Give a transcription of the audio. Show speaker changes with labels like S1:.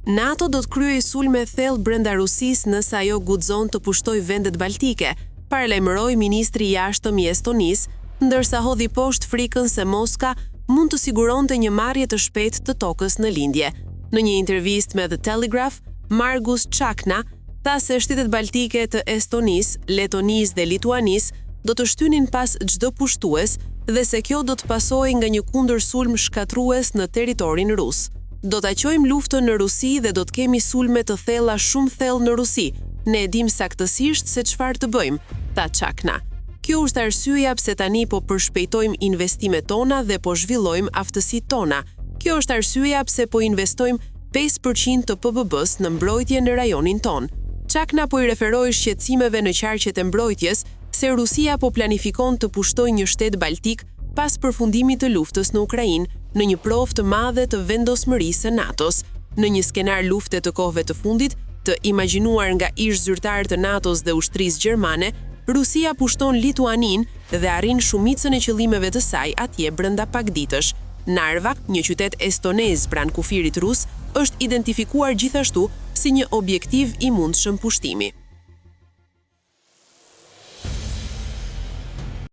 S1: NATO do të kryejë sulme thellë brenda Rusisë nëse ajo guxon të pushtojë vendet baltike, paralajmëroi ministri i jashtëm i Estonisë, ndërsa hodhi poshtë frikën se Moska mund të siguronte një marrje të shpejtë të tokës në lindje. Në një intervistë me The Telegraph, Margus Čakna tha se shtetet baltike të Estonisë, Letonisë dhe Lituanisë do të shtynin pas çdo pushtues dhe se kjo do të pasojë nga një kundërsulm shkatrues në territorin rus. Do ta qojmë luftën në Rusi dhe do të kemi sulme të thella shumë thellë në Rusi. Ne e dim saktësisht se çfarë të bëjmë, tha Čakna. Kjo është arsyeja pse tani po përshpejtojmë investimet tona dhe po zhvillojmë aftësitë tona. Kjo është arsyeja pse po investojmë 5% të PBB-s në mbrojtje në rajonin ton. Čakna po i referoi shqetësimeve në qarqet e mbrojtjes se Rusia po planifikon të pushtojë një shtet baltik pas përfundimit të luftës në Ukrainë në një provë të madhe të vendosmërisë së NATO-s. Në një skenar lufte të kohëve të fundit, të imagjinuar nga ish zyrtarë të NATO-s dhe ushtrisë gjermane, Rusia pushton Lituaninë dhe arrin shumicën e qëllimeve të saj atje brenda pak ditësh. Narva, një qytet estonez pranë kufirit rus, është identifikuar gjithashtu si një objektiv i mundshëm pushtimi.